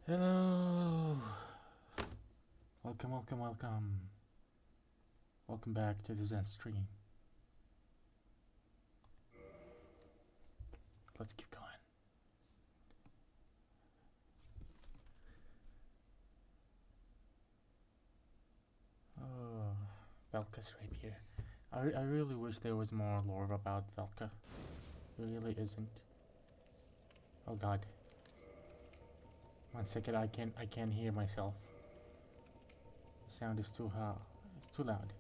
Hello! Welcome. Welcome back to the Zen stream. Let's keep going. Oh, Velka's rapier. I really wish there was more lore about Velka. There really isn't. Oh god. 1 second, I can't hear myself. The sound is too it's too loud.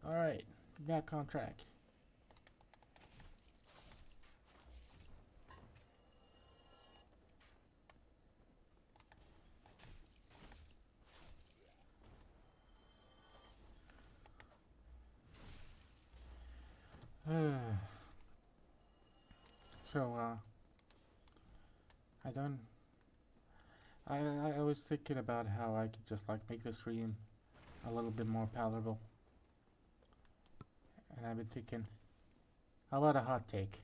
Alright, back on track. So, I don't... I was thinking about how I could just like make the stream a little bit more palatable. And I've been thinking, how about a hot take?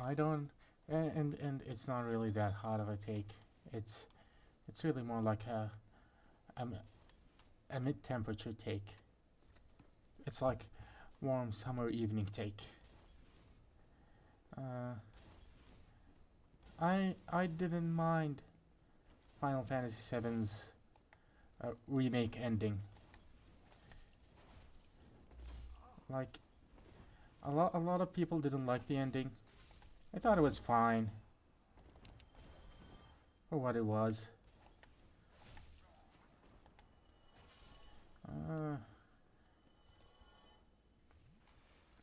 I don't... And it's not really that hot of a take. It's really more like a mid-temperature take. It's like warm summer evening take. I didn't mind Final Fantasy VII's remake ending. Like a lot of people didn't like the ending. I thought it was fine for what it was.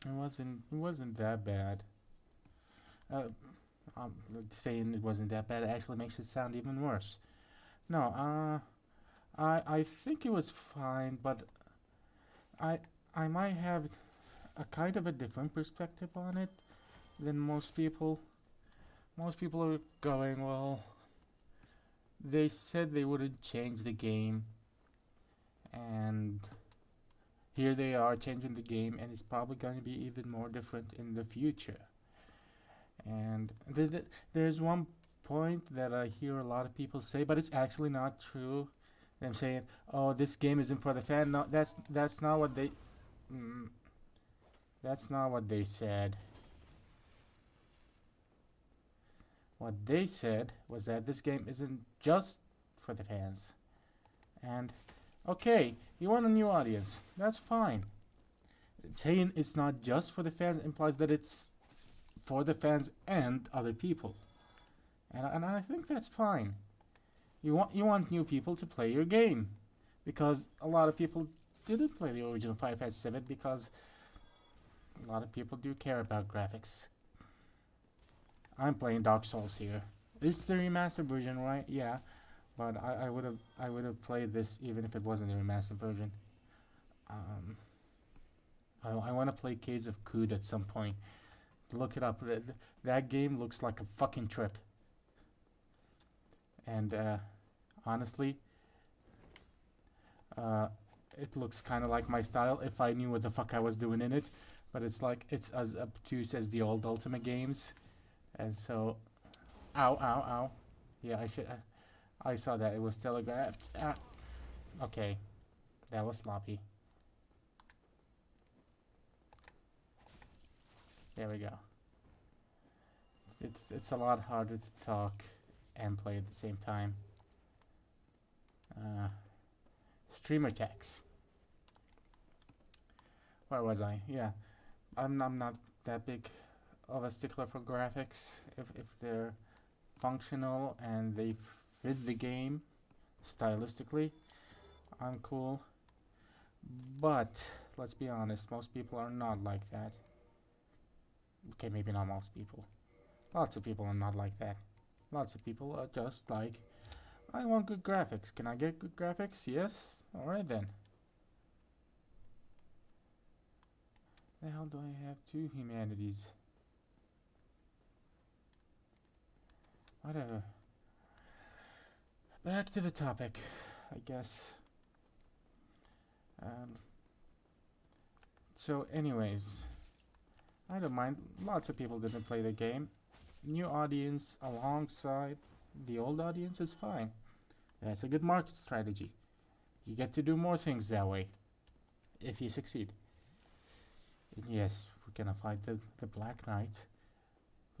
It wasn't that bad. Saying it wasn't that bad actually makes it sound even worse. No, I think it was fine, but I might have a kind of a different perspective on it than most people. Most people are going, well, they said they wouldn't change the game, and here they are changing the game, and it's probably going to be even more different in the future. And there's one point that I hear a lot of people say, but it's actually not true. Them saying, "Oh, this game isn't for the fan." No, that's not what they. That's not what they said. What they said was that this game isn't just for the fans. And okay, you want a new audience. That's fine. Saying it's not just for the fans implies that it's for the fans and other people. And I think that's fine. You want new people to play your game, because a lot of people didn't play the original Final Fantasy VII because a lot of people do care about graphics. I'm playing Dark Souls here. It's the remastered version, right? Yeah, but I would have played this even if it wasn't the remastered version. I want to play Caves of Kud at some point. Look it up. That game looks like a fucking trip. And honestly, it looks kind of like my style if I knew what the fuck I was doing in it. But it's like it's as obtuse as the old Ultima games, and so, ow. Yeah, I saw that it was telegraphed. Okay, that was sloppy. There we go. It's a lot harder to talk and play at the same time. Streamer tax. Where was I? Yeah, I'm not that big of a stickler for graphics. If they're functional and they fit the game stylistically, I'm cool. But let's be honest, most people are not like that. Okay, maybe not most people. Lots of people are not like that. Lots of people are just like, I want good graphics. Can I get good graphics? Yes? Alright then. The hell do I have two humanities? Whatever. Back to the topic, I guess. So, anyways, I don't mind. Lots of people didn't play the game. New audience alongside the old audience is fine. That's a good market strategy. You get to do more things that way if you succeed. And yes, we're gonna fight the Black Knight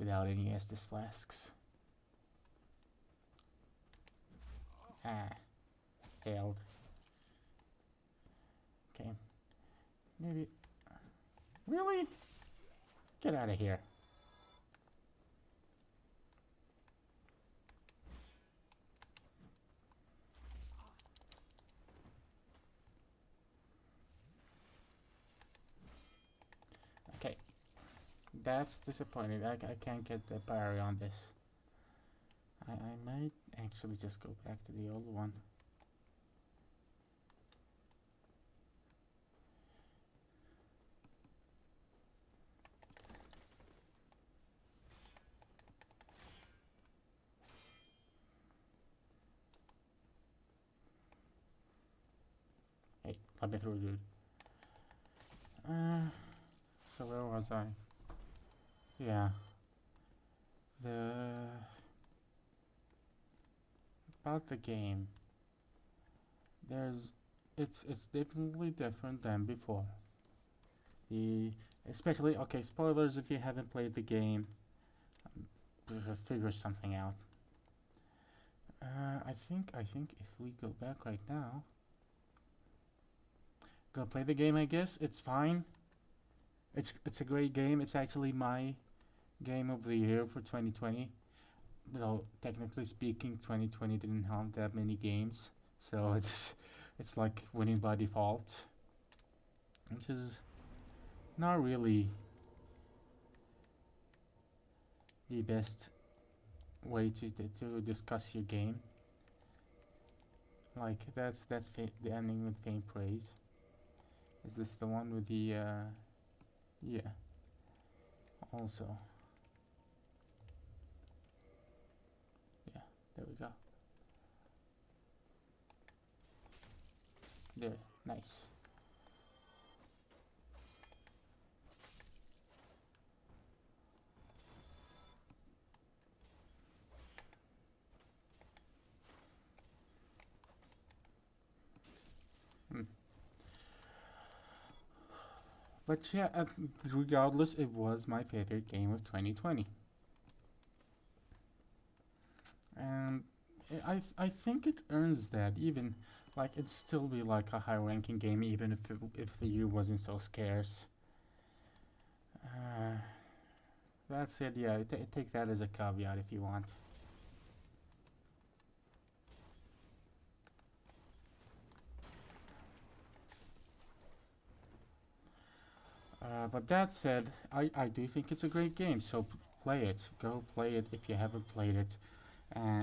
without any Estus flasks. Ah, failed. Okay, maybe. Really? Get out of here. Okay, that's disappointing. I can't get the parry on this. I might actually just go back to the old one. Hey, let me through, dude. So where was I? Yeah. About the game. It's definitely different than before. Especially, okay, spoilers if you haven't played the game. Figure something out. I think if we go back right now, go play the game. I guess it's fine. It's a great game. It's actually my game of the year for 2020. Though technically speaking, 2020 didn't have that many games, so it's like winning by default, which is not really the best way to discuss your game. Like that's the ending with faint praise. Is this the one with the yeah? Also, yeah. There we go. There, nice. But yeah, regardless, it was my favorite game of 2020. And I think it earns that, even like it'd still be like a high ranking game even if the year wasn't so scarce. Uh, that's it. Yeah, take that as a caveat if you want. But that said, I do think it's a great game, so play it. Go play it if you haven't played it,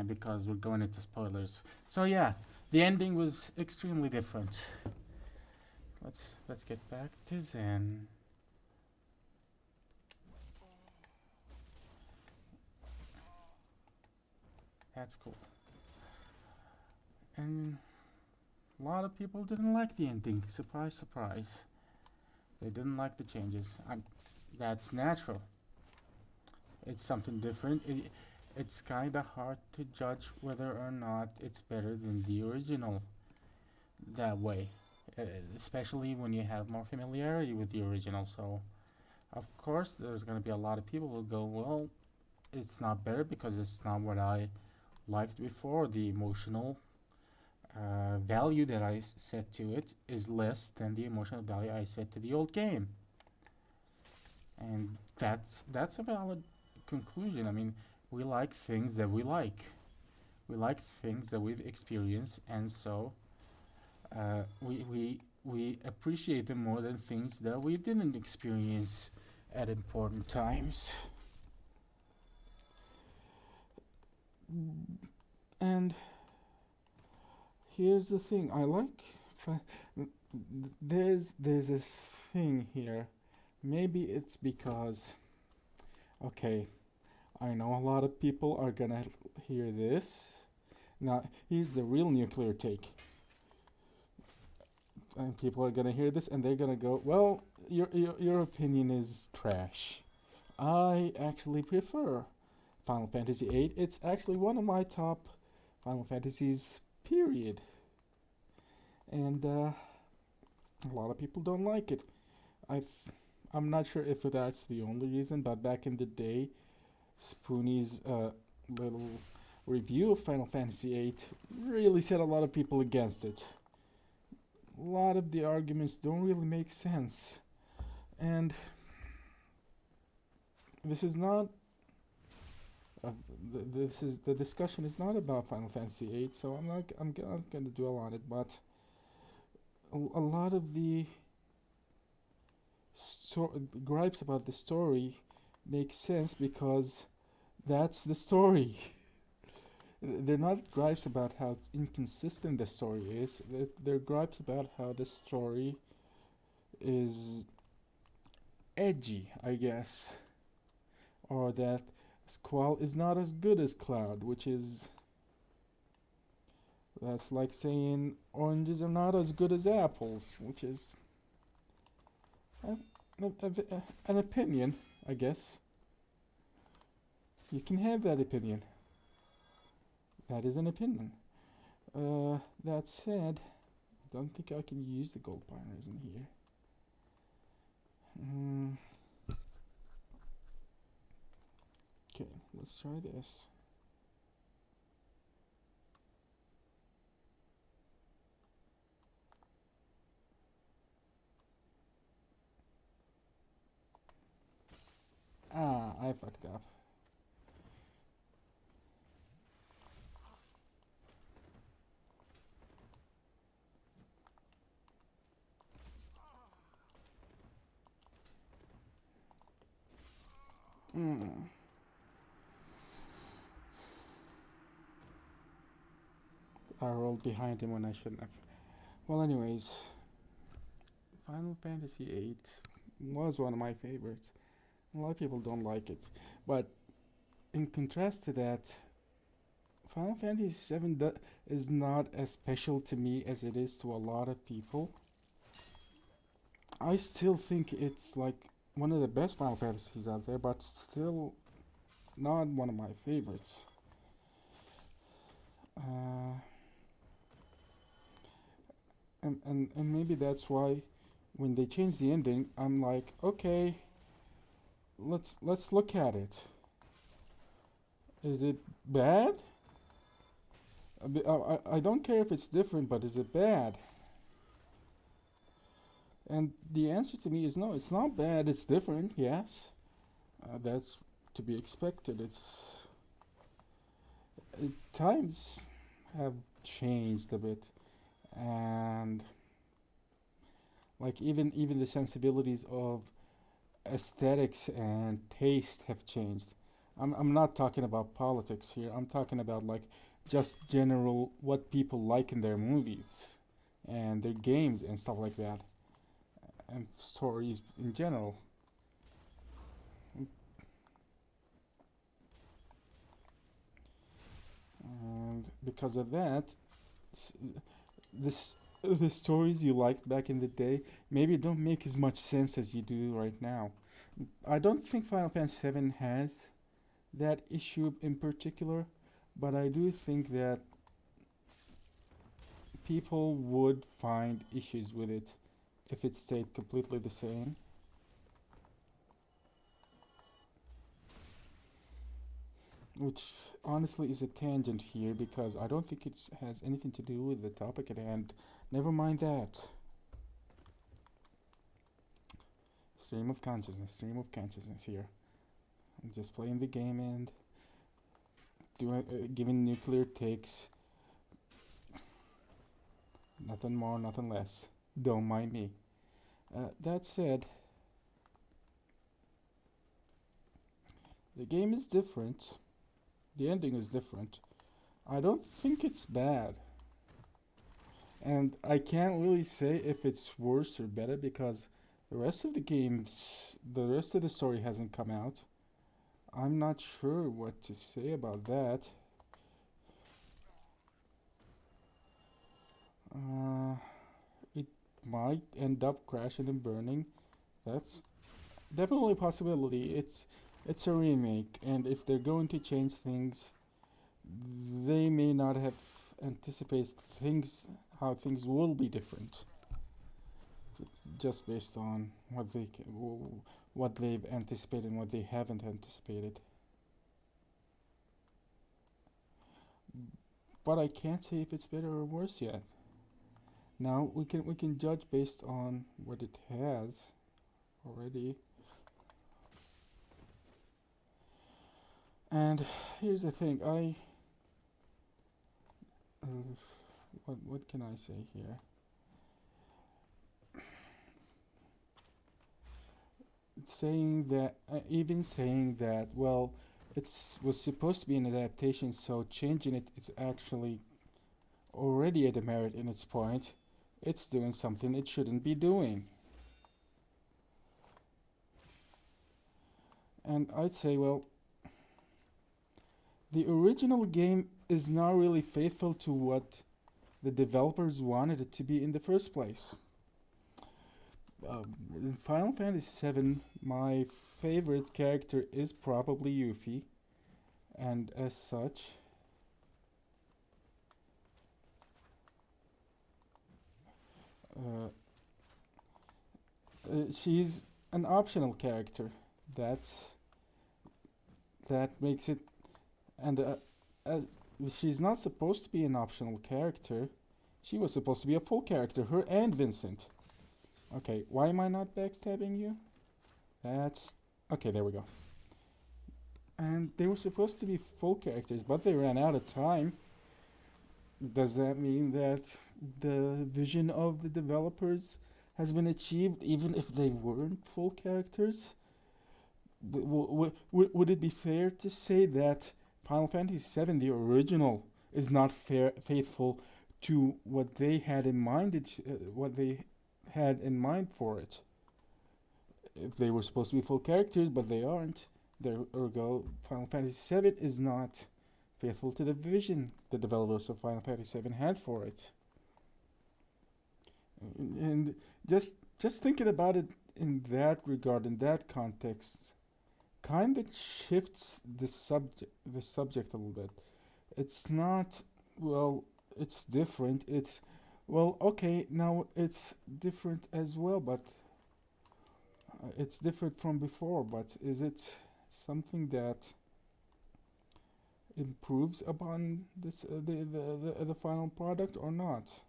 because we're going into spoilers. So yeah, the ending was extremely different. Let's get back to Zen. That's cool. And a lot of people didn't like the ending. Surprise, surprise. They didn't like the changes. That's natural. It's something different. It's kind of hard to judge whether or not it's better than the original that way, especially when you have more familiarity with the original. So, of course, there's going to be a lot of people who go, well, it's not better because it's not what I liked before. The emotional value that I set to it is less than the emotional value I set to the old game, and that's a valid conclusion. I mean, we like things that we like. We like things that we've experienced, and so we appreciate them more than things that we didn't experience at important times. And here's the thing. I like. There's a thing here. Maybe it's because. Okay, I know a lot of people are gonna hear this. Now, here's the real nuclear take. And people are gonna hear this and they're gonna go, well, your opinion is trash. I actually prefer Final Fantasy VIII. It's actually one of my top Final Fantasies, period. And a lot of people don't like it. I I'm not sure if that's the only reason, but back in the day, Spoonie's little review of Final Fantasy VIII really set a lot of people against it. A lot of the arguments don't really make sense. And this is not. This is the discussion is not about Final Fantasy VIII, so I'm not gonna dwell on it. But a lot of the gripes about the story make sense because that's the story. They're not gripes about how inconsistent the story is. They're gripes about how the story is edgy, I guess, or that Squall is not as good as Cloud, which is that's like saying oranges are not as good as apples, which is a, an opinion, I guess. You can have that opinion. That is an opinion. That said, I don't think I can use the gold binders in here. Okay, let's try this. Ah, I fucked up. I rolled behind him when I shouldn't have. Well, anyways, Final Fantasy VIII was one of my favorites. A lot of people don't like it, but in contrast to that, Final Fantasy VII is not as special to me as it is to a lot of people. I still think it's like one of the best Final Fantasies out there, but still not one of my favorites. And maybe that's why when they changed the ending, I'm like, okay, let's look at it. Is it bad? I don't care if it's different, but is it bad? And the answer to me is no, it's not bad, it's different, yes. That's to be expected. Times have changed a bit, and like even the sensibilities of aesthetics and taste have changed. I'm not talking about politics here. I'm talking about like just general what people like in their movies and their games and stuff like that, and stories in general. And because of that, this the stories you liked back in the day maybe don't make as much sense as you do right now. I don't think Final Fantasy VII has that issue in particular, but I do think that people would find issues with it if it stayed completely the same. Which honestly is a tangent here because I don't think it has anything to do with the topic at hand. Never mind that. Stream of consciousness here. I'm just playing the game and giving nuclear takes. Nothing more, nothing less. Don't mind me. That said, the game is different. The ending is different. I don't think it's bad. And I can't really say if it's worse or better because the rest of the story hasn't come out. I'm not sure what to say about that. Uh, it might end up crashing and burning. That's definitely a possibility. It's a remake, and if they're going to change things, they may not have anticipated things how things will be different, just based on what they've anticipated and what they haven't anticipated. But I can't say if it's better or worse yet. Now we can judge based on what it has already. And here's the thing, what can I say here? Even saying that, well, was supposed to be an adaptation, so changing it's actually already a demerit in its point. It's doing something it shouldn't be doing. And I'd say, well, the original game is not really faithful to what the developers wanted it to be in the first place. In Final Fantasy VII, my favorite character is probably Yuffie, and as such, she's an optional character. That's that makes it, and she's not supposed to be an optional character. She was supposed to be a full character. Her and Vincent. Okay, why am I not backstabbing you? That's okay. There we go. And they were supposed to be full characters, but they ran out of time. Does that mean that the vision of the developers has been achieved, even if they weren't full characters? Would it be fair to say that Final Fantasy VII, the original, is not faithful to what they had in mind? What they had in mind for it. If they were supposed to be full characters, but they aren't, ergo, Final Fantasy VII is not faithful to the vision the developers of Final Fantasy VII had for it. And just thinking about it in that regard, in that context, kind of shifts the subject a little bit. It's not, well, it's different. It's, well, okay, now it's different as well, but it's different from before. But is it something that improves upon this the final product or not?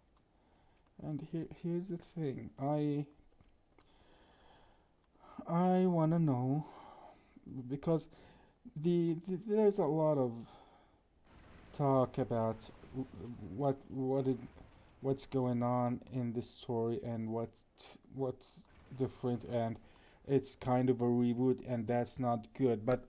And here's the thing. I wanna know, because there's a lot of talk about what's going on in this story and what's different, and it's kind of a reboot, and that's not good. But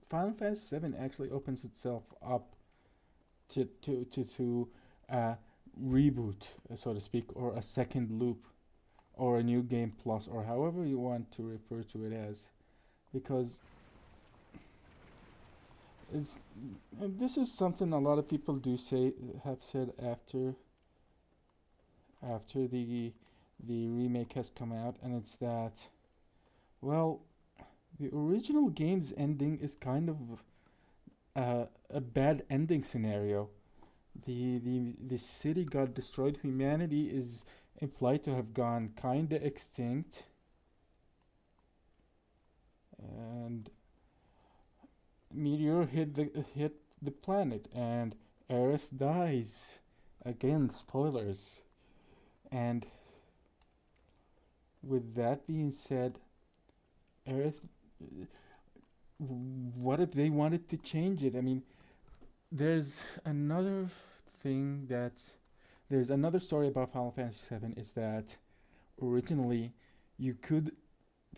Final Fantasy VII actually opens itself up to a reboot, so to speak, or a second loop, or a new game plus, or however you want to refer to it as, because and this is something a lot of people have said after the remake has come out, and it's that, well, the original game's ending is kind of a bad ending scenario. The city got destroyed. Humanity is implied to have gone kinda extinct, and meteor hit the planet, and Aerith dies. Again, spoilers. And with that being said, Aerith, what if they wanted to change it? I mean, there's another story about Final Fantasy VII, is that originally you could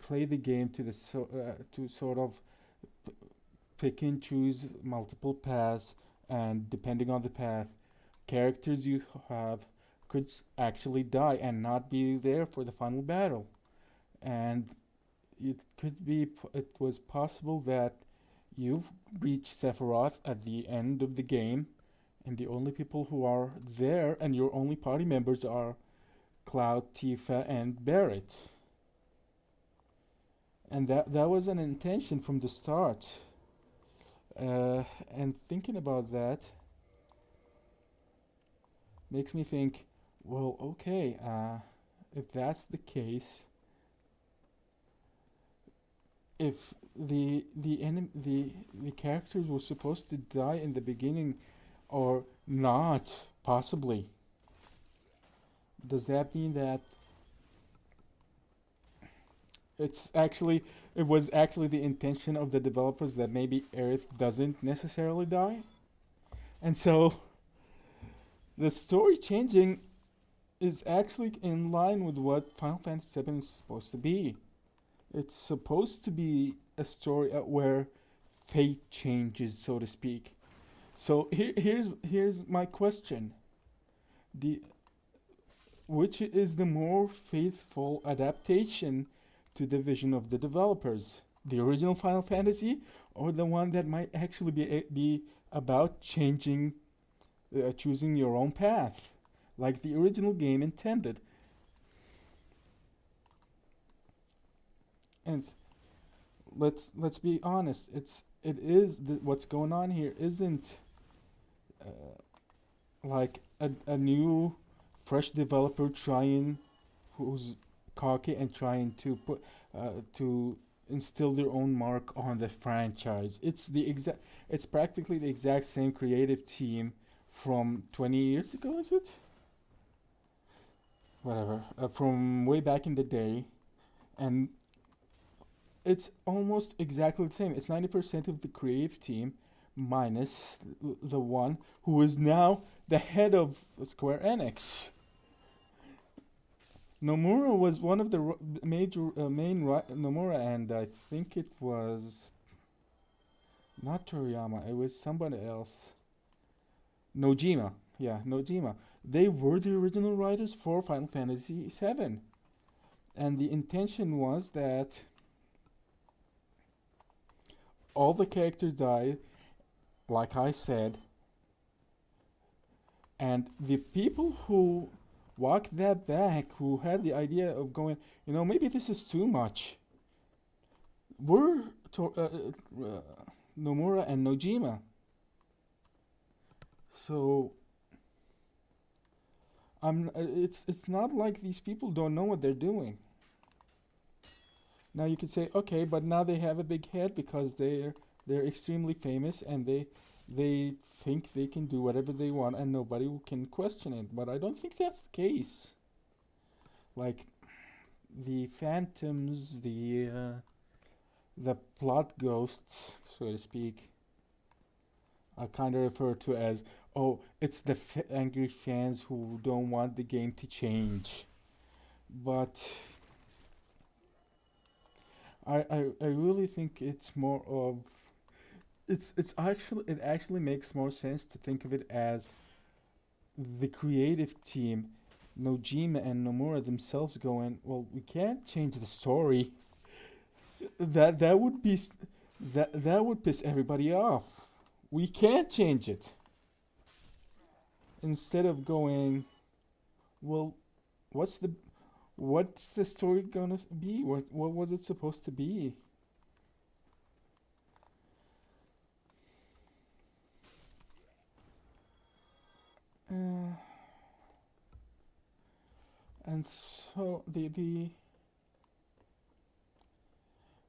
play the game to sort of pick and choose multiple paths, and depending on the path, characters you have could actually die and not be there for the final battle. And it was possible that you've reached Sephiroth at the end of the game, and the only people who are there and your only party members are Cloud, Tifa, and Barrett. And that was an intention from the start. And thinking about that makes me think, well, okay, if that's the case, if the characters were supposed to die in the beginning or not, possibly, does that mean that it was actually the intention of the developers that maybe Aerith doesn't necessarily die? And so the story changing is actually in line with what Final Fantasy VII is supposed to be. It's supposed to be a story where fate changes, so to speak. So here's my question: the which is the more faithful adaptation to the vision of the developers? The original Final Fantasy, or the one that might actually be about changing, choosing your own path, like the original game intended? And let's be honest. What's going on here isn't like a new, fresh developer who's cocky and trying to instill their own mark on the franchise. It's practically the exact same creative team from 20 years ago, is it? Whatever, from way back in the day, and it's almost exactly the same. It's 90% of the creative team minus the one who is now the head of Square Enix. Nomura was one of the major Nomura, and I think it was not Toriyama. It was somebody else. Nojima. Yeah, Nojima. They were the original writers for Final Fantasy VII, and the intention was that all the characters die, like I said, and the people who walked that back, who had the idea of going, maybe this is too much, were Nomura and Nojima. So it's not like these people don't know what they're doing. Now you could say, okay, but now they have a big head because they're extremely famous, and they think they can do whatever they want and nobody can question it. But I don't think that's the case. Like the phantoms, the plot ghosts, so to speak, are kind of referred to as, oh, it's the angry fans who don't want the game to change. But I really think it's more of it actually makes more sense to think of it as the creative team, Nojima and Nomura themselves, going, well, we can't change the story. That would be that would piss everybody off. We can't change it. Instead of going, well, what's the story gonna be? What was it supposed to be? And so the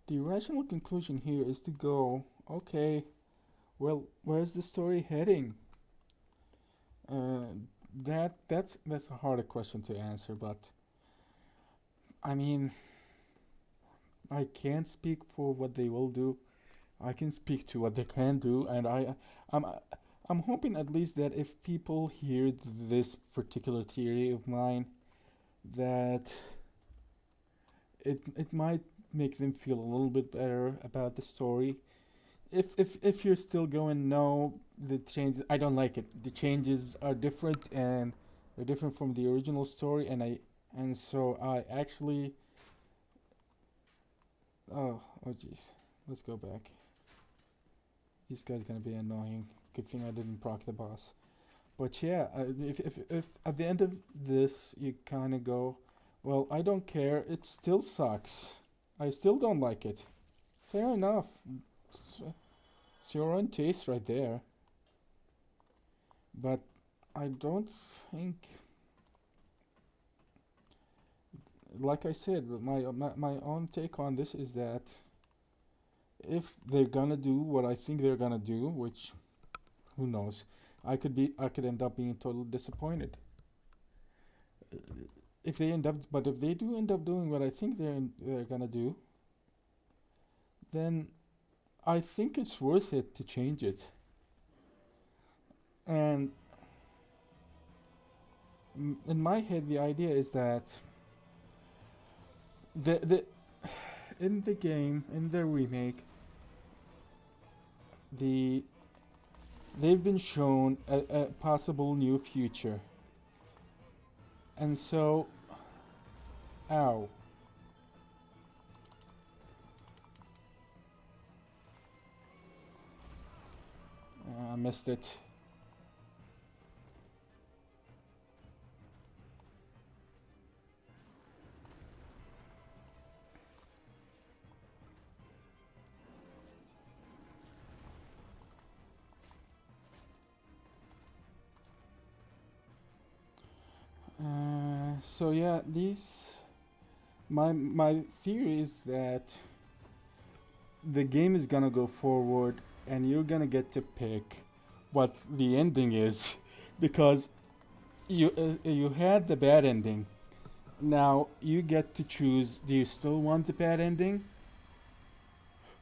rational conclusion here is to go, okay, well, where's the story heading? That's a harder question to answer, but I mean, I can't speak for what they will do. I can speak to what they can do, and I'm I'm hoping at least that if people hear this particular theory of mine, that it might make them feel a little bit better about the story. If you're still going, no, the changes, I don't like it. The changes are different, and they're different from the original story, and so I actually oh jeez, let's go back. This guy's gonna be annoying. Good thing I didn't proc the boss. But yeah, if at the end of this you kind of go, well, I don't care. It still sucks. I still don't like it. Fair enough. It's, it's your own taste right there. But I don't think, like I said, my own take on this is that if they're gonna do what I think they're gonna do, which who knows, I could end up being totally disappointed. If they end up, but if they do end up doing what I think they're gonna do, then I think it's worth it to change it. And in my head, the idea is that the in the game, in the remake, the they've been shown a possible new future, and so, ow. I missed it. So yeah, these my theory is that the game is gonna go forward, and you're gonna get to pick what the ending is, because you had the bad ending. Now you get to choose. Do you still want the bad ending,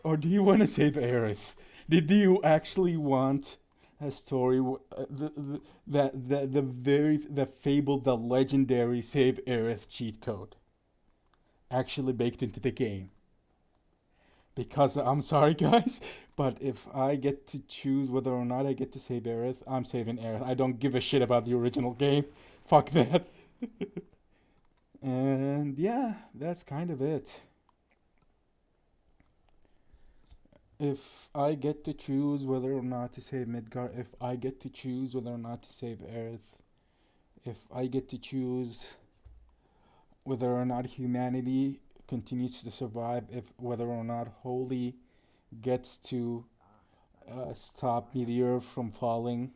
or do you want to save Aerith? Did you actually want a story, the very the fabled, the legendary save Aerith cheat code actually baked into the game? Because I'm sorry, guys, but if I get to choose whether or not I get to save Aerith, I'm saving Aerith. I don't give a shit about the original game. Fuck that. And yeah, that's kind of it. If I get to choose whether or not to save Midgar, if I get to choose whether or not to save Aerith, if I get to choose whether or not humanity continues to survive, if whether or not Holy gets to stop Meteor from falling.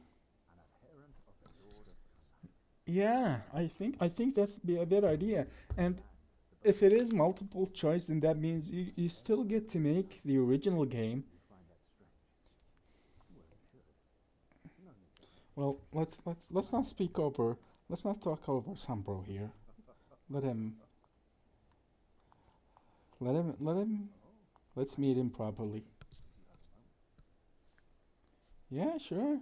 Yeah, I think that's be a good idea. And if it is multiple choice, then that means you still get to make the original game. Well, let's not speak over. Let's not talk over Sambro here. Let him. Let him. Let him. Let's meet him properly. Yeah, sure.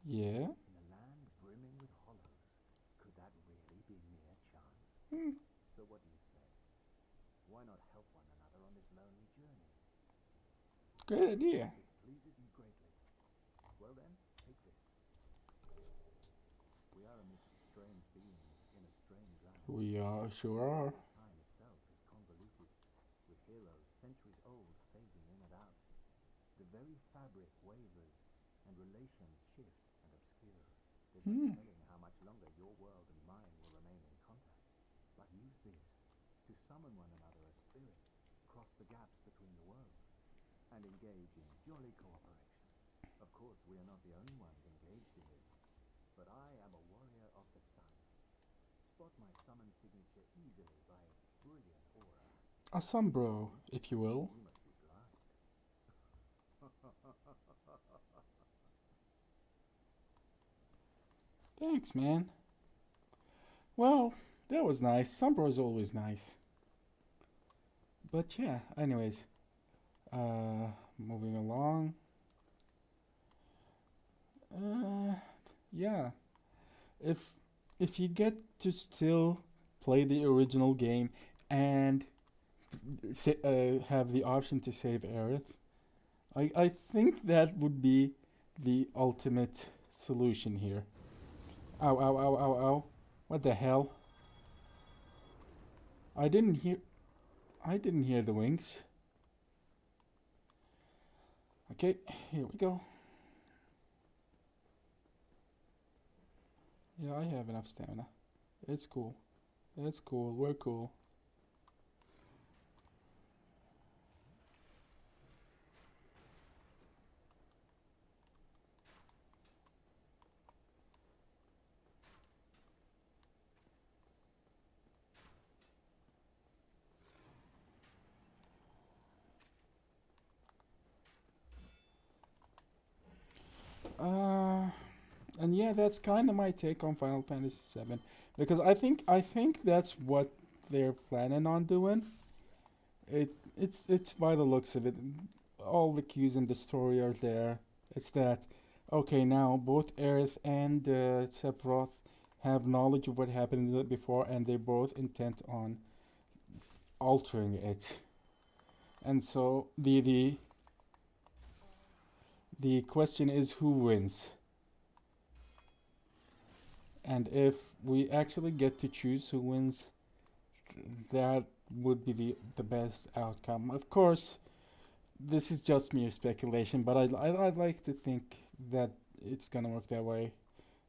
Yeah. Hmm. Great idea. We are sure are. Hmm. A Sambro, if you will. Thanks, man. Well, that was nice. Sambro's always nice. But yeah, anyways. Moving along. Uh, yeah. If if you get to still play the original game and have the option to save Aerith, I think that would be the ultimate solution here. Ow, ow, ow, ow, ow. What the hell? I didn't hear. I didn't hear the wings. Okay, here we go. Yeah, I have enough stamina. It's cool. It's cool. We're cool. Uh, and yeah, that's kind of my take on Final Fantasy VII, because I think that's what they're planning on doing. It's by the looks of it, all the cues in the story are there. It's that okay now both Aerith and Sephiroth have knowledge of what happened before, and they're both intent on altering it. And so the question is who wins, and if we actually get to choose who wins, that would be the best outcome. Of course, this is just mere speculation, but I'd like to think that it's gonna work that way.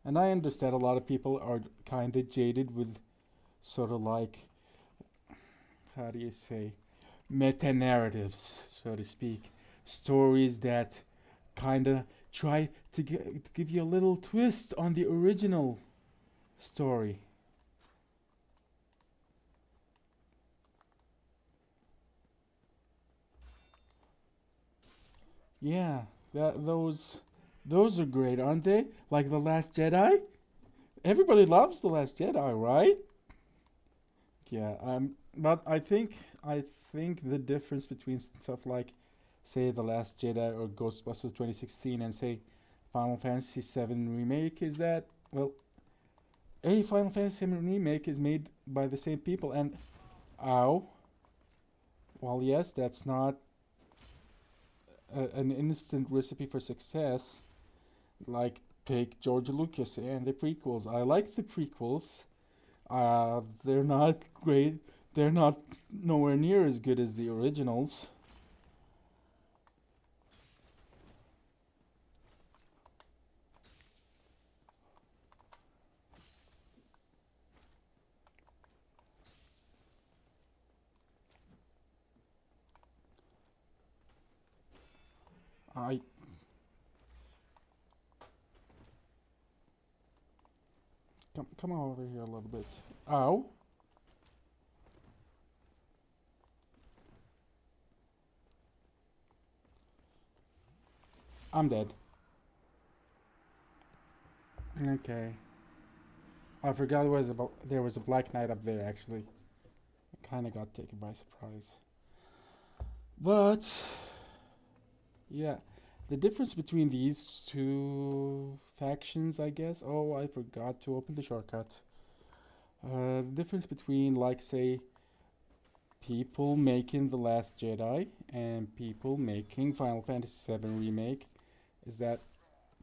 And I understand a lot of people are kind of jaded with sort of like, how do you say, meta narratives, so to speak. Stories that kind of try to give you a little twist on the original story. Yeah, those are great, aren't they? Like The Last Jedi? Everybody loves The Last Jedi, right? Yeah, but I think the difference between stuff like, say, The Last Jedi or Ghostbusters 2016 and say Final Fantasy VII Remake is that, well, a Final Fantasy VII Remake is made by the same people, and ow, while yes, that's not an instant recipe for success. Like take George Lucas and the prequels. I like the prequels. They're not great. They're not nowhere near as good as the originals. I come over here a little bit. Ow! I'm dead. Okay. I forgot there was a Black Knight up there. Actually, I kind of got taken by surprise. But yeah, the difference between these two factions, I guess. Oh, I forgot to open the shortcut. The difference between, like, say, people making The Last Jedi and people making Final Fantasy VII Remake is that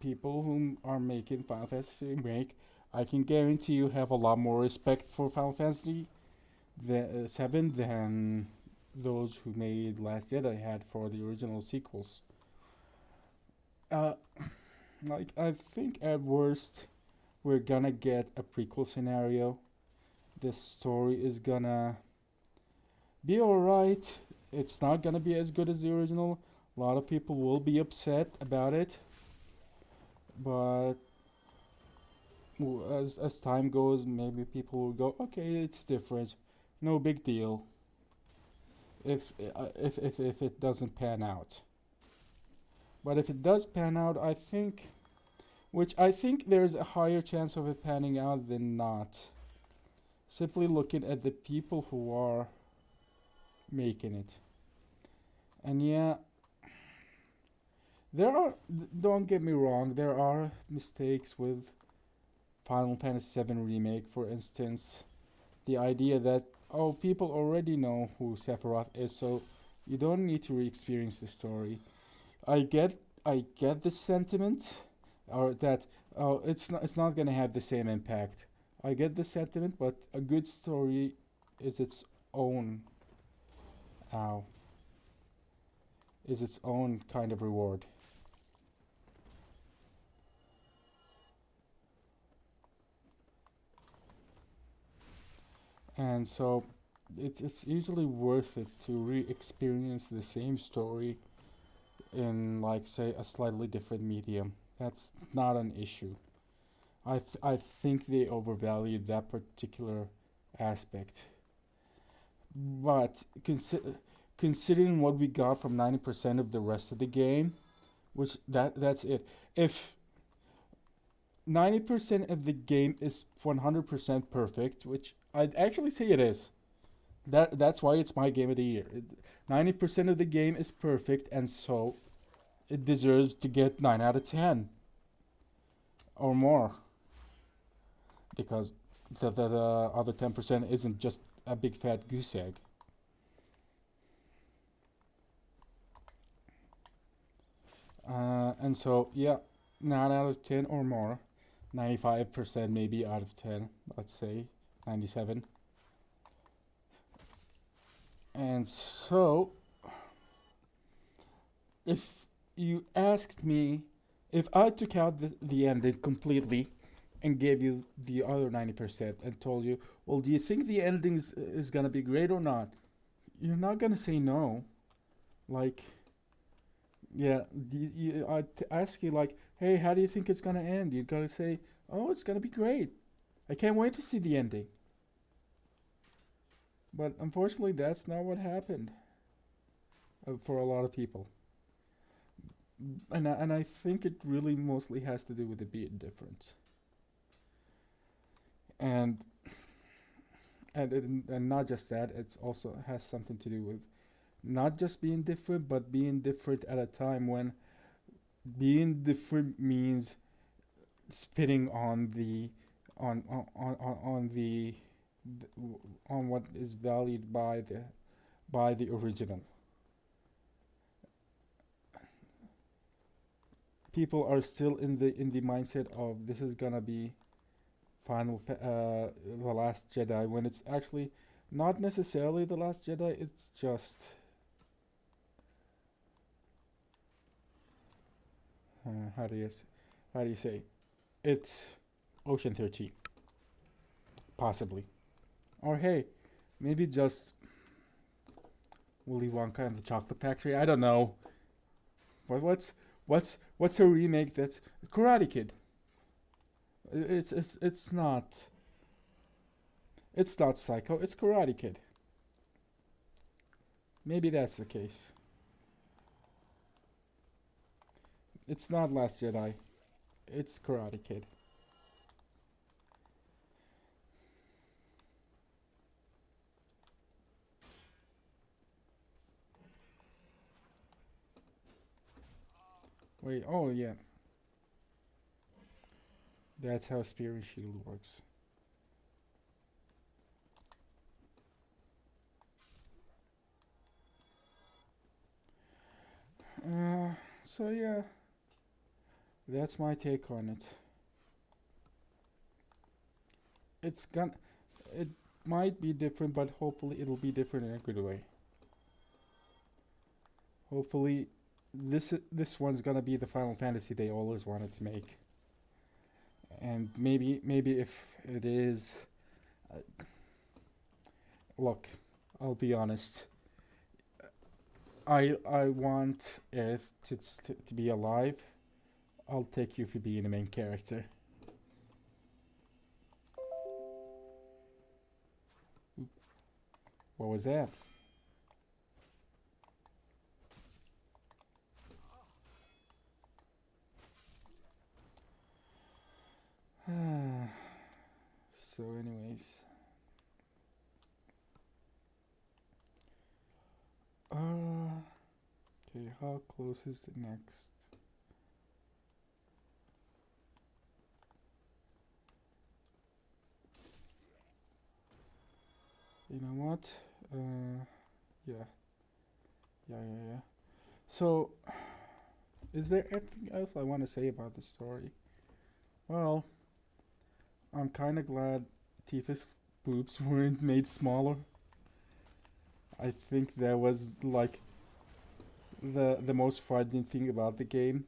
people who are making Final Fantasy Remake, I can guarantee you have a lot more respect for Final Fantasy VII than those who made Last Jedi had for the original sequels. Uh, like, I think at worst, we're gonna get a prequel scenario. This story is gonna be alright. It's not gonna be as good as the original. A lot of people will be upset about it, but as time goes, maybe people will go, okay, it's different, no big deal. If it doesn't pan out, but if it does pan out, I think there's a higher chance of it panning out than not. Simply looking at the people who are making it, and yeah, there are. Don't get me wrong. There are mistakes with Final Fantasy VII Remake, for instance. The idea that, oh, people already know who Sephiroth is, so you don't need to re-experience the story. I get the sentiment, or that, oh, it's not gonna have the same impact. I get the sentiment, but a good story is its own, ow, is its own kind of reward. And so it's usually worth it to re-experience the same story in, like, say, a slightly different medium. That's not an issue. I think they overvalued that particular aspect. But considering what we got from 90% of the rest of the game, which that's it. If 90% of the game is 100% perfect, which I'd actually say it is. That's why it's my game of the year. 90% of the game is perfect, and so it deserves to get 9 out of 10 or more, because the other 10% isn't just a big fat goose egg. And so, yeah, 9 out of 10 or more. 95% maybe out of 10, let's say. 97. And so, if you asked me, if I took out the ending completely and gave you the other 90% and told you, well, do you think the ending is gonna be great or not? You're not gonna say no. Like, yeah, I'd ask you, like, hey, how do you think it's gonna end? You're gonna say, oh, it's gonna be great. I can't wait to see the ending. But unfortunately, that's not what happened for a lot of people. And I think it really mostly has to do with the beat difference. And and not just that, it also has something to do with not just being different, but being different at a time when being different means spitting on the on the on what is valued by the original. People are still in the mindset of this is gonna be the Last Jedi, when it's actually not necessarily the Last Jedi. It's just how do you how do you say, it's Ocean 13, possibly, or hey, maybe just Willy Wonka and the Chocolate Factory. I don't know. What's a remake that's Karate Kid? It's not. It's not Psycho. It's Karate Kid. Maybe that's the case. It's not Last Jedi. It's Karate Kid. Wait. Oh yeah. That's how Spirit Shield works. So yeah, that's my take on it. It's gonna. It might be different, but hopefully it'll be different in a good way. Hopefully, this one's gonna be the Final Fantasy they always wanted to make. And maybe if it is, uh, look, I'll be honest. I want Earth to be alive. I'll take you for being the main character. What was that? So, anyways, okay, how close is the next? You know what? Yeah, yeah. So, is there anything else I want to say about the story? Well, I'm kind of glad Tifa's boobs weren't made smaller. I think that was like the most frightening thing about the game.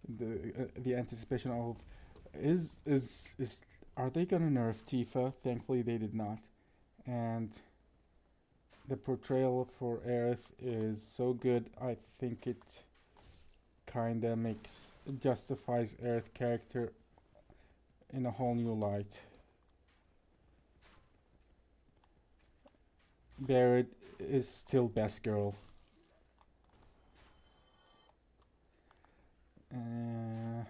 The anticipation of is are they gonna nerf Tifa? Thankfully they did not, and the portrayal for Aerith is so good. I think it kinda makes justifies Aerith character in a whole new light. Barrett is still best girl. Uh,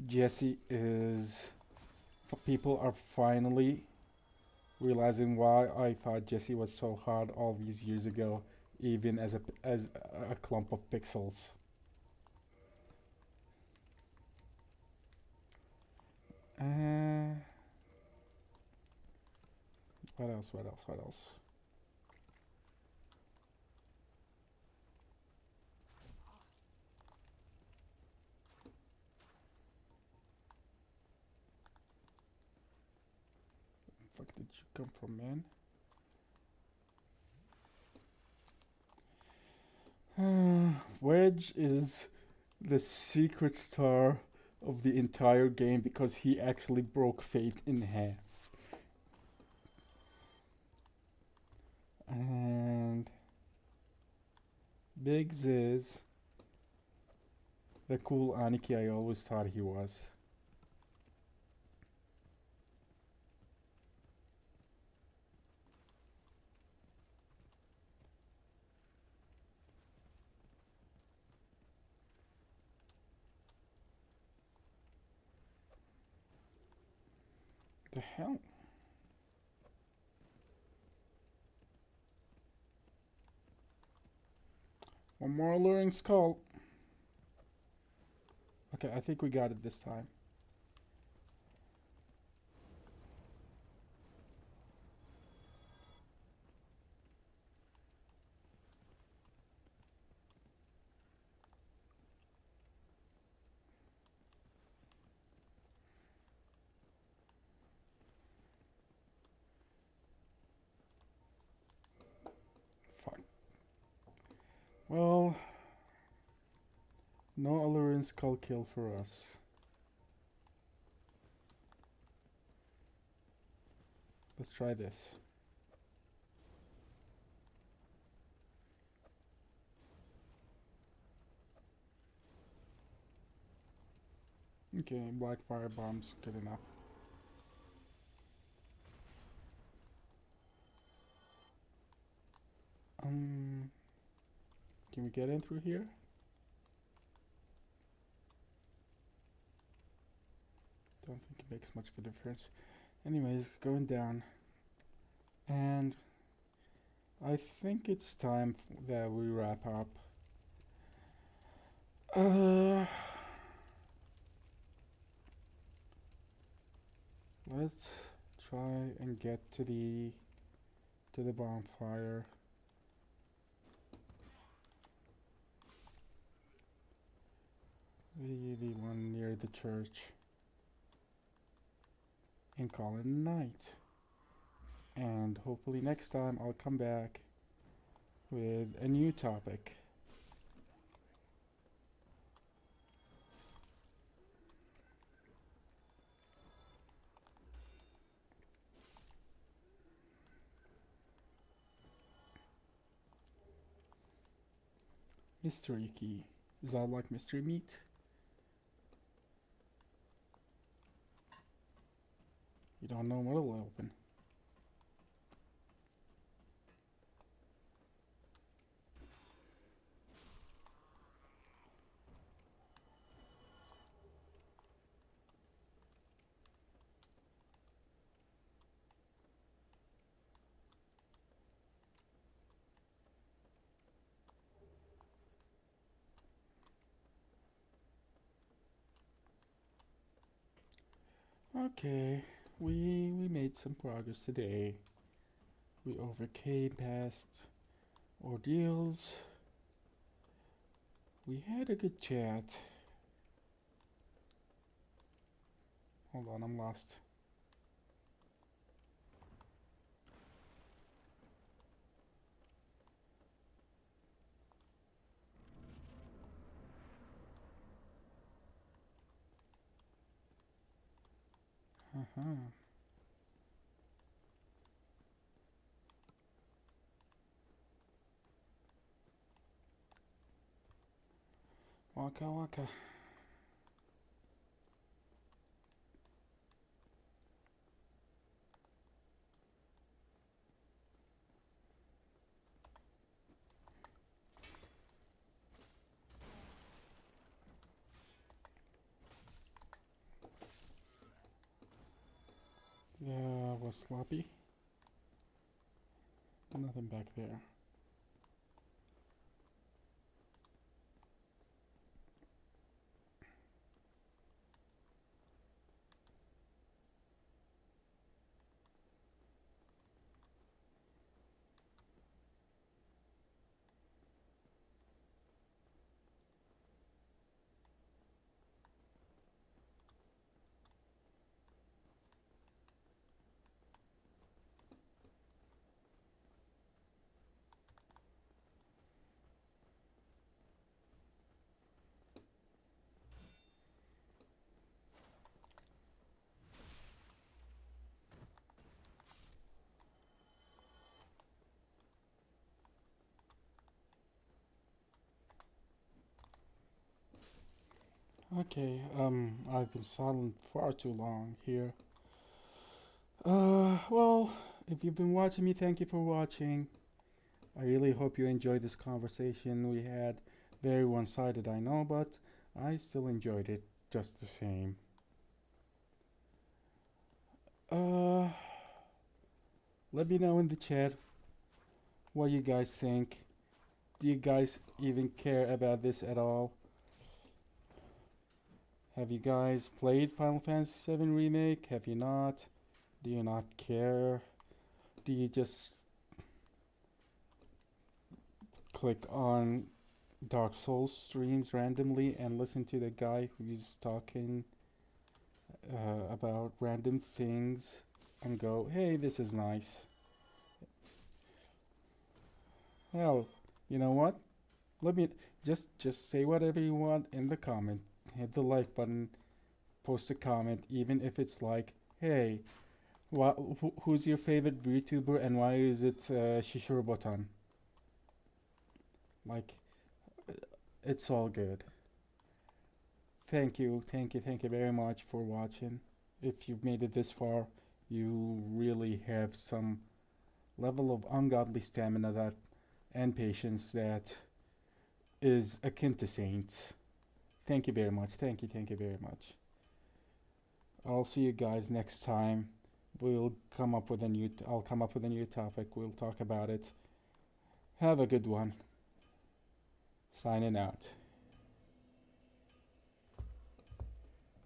Jessie is. People are finally realizing why I thought Jessie was so hard all these years ago, even as a clump of pixels. Uh, what else? What else? What else? The fuck did you come from, man? Wedge is the secret star of the entire game because he actually broke Fate in half. And Biggs is the cool Aniki I always thought he was. The hell? One more alluring skull. Okay, I think we got it this time. Fuck. Well, no alluring skull kill for us. Let's try this. Okay, black fire bombs, good enough. Can we get in through here? Don't think it makes much of a difference. Anyways, going down. And I think it's time that we wrap up. Let's try and get to the bonfire. The one near the church. And call it a night. And hopefully next time I'll come back with a new topic. Mystery key. Is that like mystery meat? You don't know what'll open. Okay, we made some progress today. We overcame past ordeals. We had a good chat. Hold on, I'm lost. Uh-huh. Waka waka. Yeah, was sloppy. Nothing back there. Okay, I've been silent far too long here. Well, if you've been watching me, thank you for watching. I really hope you enjoyed this conversation we had. Very one sided, I know, but I still enjoyed it just the same. Uh, Let me know in the chat what you guys think. Do you guys even care about this at all? Have you guys played Final Fantasy VII Remake? Have you not? Do you not care? Do you just click on Dark Souls streams randomly and listen to the guy who's talking about random things and go, hey, this is nice? Hell, you know what? Let me just say whatever you want in the comment. Hit the like button, post a comment, even if it's like, hey, who's your favorite VTuber and why is it Shishiro Botan? Like, it's all good. Thank you very much for watching. If you've made it this far, you really have some level of ungodly stamina that and patience that is akin to saints. Thank you very much. Thank you very much. I'll see you guys next time. I'll come up with a new topic. We'll talk about it. Have a good one. Signing out.